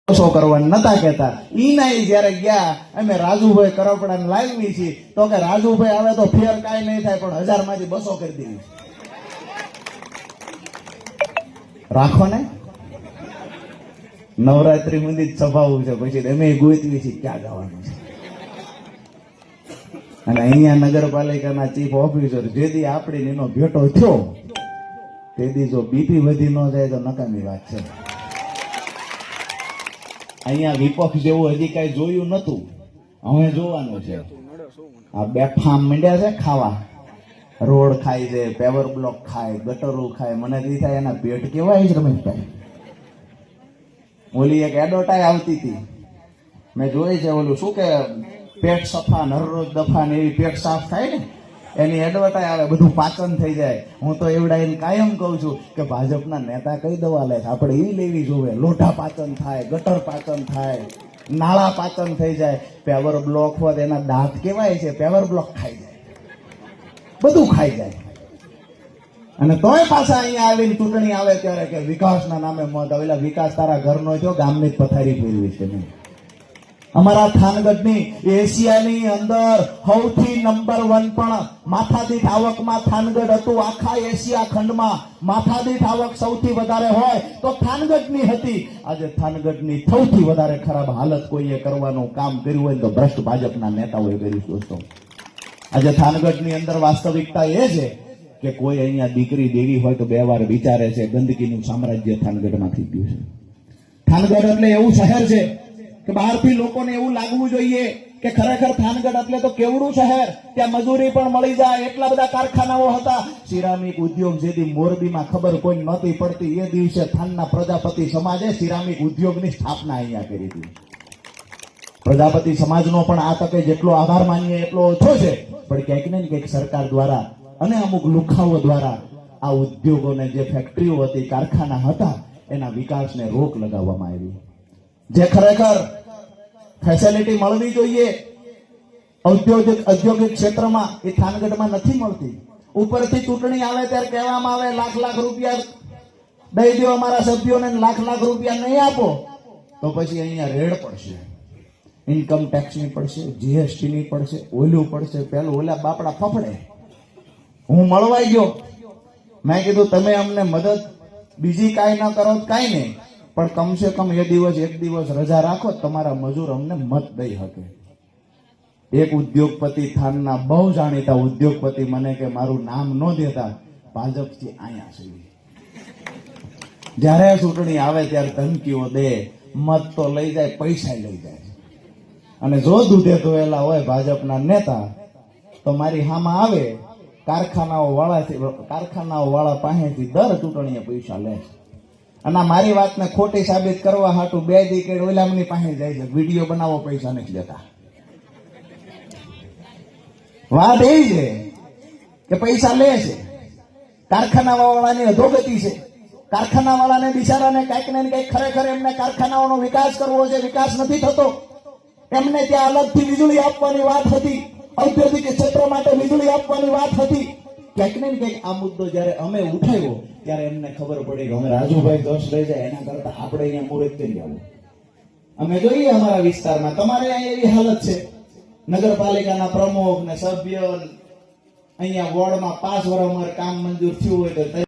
કરવા નતા કહેતા. ઈના જયારે ગયા અમે રાજુભાઈ કરપડાને લાવી છીએ તો કે રાજુભાઈ આવે તો ફેર કાંઈ નહીં થાય પણ 1000 માંથી 200 કરી દેવી. રાખો ને નવરાત્રી સુધી જ સભાવું છે, પછી અમે ગોતવી છીએ ક્યાં જવાનું છે. અને અહીંયા નગરપાલિકાના ચીફ ઓફિસર જેથી આપણી એનો ભેટો થયો તેથી જો બીપી વધી ન જાય તો નકામી વાત છે. અહીંયા વિપક્ષ જેવું હજી કઈ જોયું નતું, હવે જોવાનું છે. આ બેફામ મંડ્યા છે ખાવા, રોડ ખાય છે, પેવર બ્લોક ખાય, ગટરો ખાય. મને દી થાય એના પેટ કેવાય છે રમેશભાઈ. ઓલી એક એડવર્ટાઈઝ આવતી હતી મેં જોઈ છે, ઓલું શું કે પેટ સફા હરરોજ દફા ને એવી પેટ સાફ થાય ને એની એડવર્ટાઈઝ આવે, બધું પાચન થઈ જાય. હું તો એવડા એને કાયમ કહું છું કે ભાજપના નેતા કઈ દવા લે છે, આપણે એ લેવી જોવે. લોઢા પાચન થાય, ગટર પાચન થાય, નાળા પાચન થઈ જાય. પેવર બ્લોક હોત એના દાંત કેવાય છે, પેવર બ્લોક ખાઈ જાય, બધું ખાઈ જાય. અને તોય પાછા અહીંયા આવીને ચૂંટણી આવે ત્યારે કે વિકાસના નામે મત આવેલા. વિકાસ તારા ઘરનો થયો, ગામની જ પથારી ફેરવી છે. અમારા થાનગઢની એશિયાની અંદર સૌથી નંબર 1 પણ માથાદીઠ આવકમાં થાનગઢ હતું. આખા એશિયા ખંડમાં માથાદીઠ આવક સૌથી વધારે હોય તો થાનગઢની હતી. આજે થાનગઢની સૌથી વધારે ખરાબ હાલત કોઈએ કરવાનું કામ કર્યું હોય તો ભ્રષ્ટ ભાજપના નેતાઓએ કર્યું. દોસ્તો આજે થાનગઢની અંદર વાસ્તવિકતા એ છે કે કોઈ અહીંયા દીકરી દેવી હોય તો 2 વાર વિચારે છે. ગંદકીનું સામ્રાજ્ય થાનગઢમાં થઈ ગયું છે. થાનગઢ એટલે એવું શહેર છે કે બહારથી લોકોને એવું લાગવું જોઈએ કે ખરેખર થાનગઢ એટલે તો કેવડું શહેર, ત્યાં મજૂરી પણ મળી જાય, એટલા બધા કારખાનાઓ હતા. સિરામિક ઉદ્યોગ જેથી મોરબીમાં ખબર કોઈ નહોતી પડતી એ દિવસે થાનના પ્રજાપતિ સમાજે સિરામિક ઉદ્યોગની સ્થાપના અહીંયા કરી હતી. પ્રજાપતિ સમાજનો પણ આ તકે જેટલો આભાર માનીએ એટલો ઓછો છે. પણ ક્યાંક ને ક્યાંક સરકાર દ્વારા અને અમુક લુખાઓ દ્વારા આ ઉદ્યોગોને, જે ફેક્ટરીઓ હતી, કારખાના હતા, એના વિકાસને રોક લગાવવામાં આવી. જે ખરેખર ફેસિલિટી મળવી જોઈએ ઔદ્યોગિક ક્ષેત્રમાં એ થાનગઢમાં નથી મળતી. ઉપરથી ચૂંટણી આવે ત્યારે કહેવામાં આવે લાખ રૂપિયા દઈ દો અમારા સભ્યોને, લાખ રૂપિયા નહીં આપો તો પછી અહીંયા રેડ પડશે, ઇન્કમ ટેક્સની પડશે, જીએસટીની પડશે, ઓલું પડશે, પેલું ઓલા બાપડા ફફડે. હું મળવાઈ ગયો, મેં કીધું તમે અમને મદદ બીજી કાંઈ ન કરો કાંઈ નહીં, પણ કમસે કમ એક દિવસ રજા રાખો, તમારા મજૂર અમને મત દઈ શકે. એક ઉદ્યોગપતિ, થાનના બહુ જાણીતા ઉદ્યોગપતિ મને કે મારું નામ ન દેતા ભાજપથી અહીંયા સુધી. જ્યારે ચૂંટણી આવે ત્યારે ધમકીઓ દે, મત તો લઈ જાય, પૈસા લઈ જાય. અને જો દૂધે ધોયેલા હોય ભાજપના નેતા તો મારી હામાં આવે કારખાનાઓ વાળા પાસેથી દર ચૂંટણીએ પૈસા લે છે. અને મારી વાતને ખોટી સાબિત કરવા હાટું 2 દીકરી ઓલામની પાસે જાય છે, વિડીયો બનાવો, પૈસા નથી લેતા. વાત એ છે કે પૈસા લે છે. કારખાના વાળાની અધોગતિ છે. કારખાના વાળાને બિચારાને કંઈક ને કંઈક ખરેખર એમને કારખાનાઓનો વિકાસ કરવો છે, વિકાસ નથી થતો. એમને ત્યાં અલગથી વીજળી આપવાની વાત હતી, ઔદ્યોગિક ક્ષેત્ર માટે વીજળી આપવાની વાત હતી. ક્યાંક ને ક્યાંક આ મુદ્દો જયારે અમે ઉઠાવ્યો ત્યારે એમને ખબર પડી કે અમે રાજુભાઈ દોષ લઈ જાય એના કરતા આપણે અહીંયા મુહૂર્ત કરી આવું. અમે જોઈએ અમારા વિસ્તારમાં તમારે અહીંયા એવી હાલત છે, નગરપાલિકાના પ્રમુખ ને સભ્ય અહીંયા વોર્ડમાં 5 વર્ષ કામ મંજૂર થયું હોય તો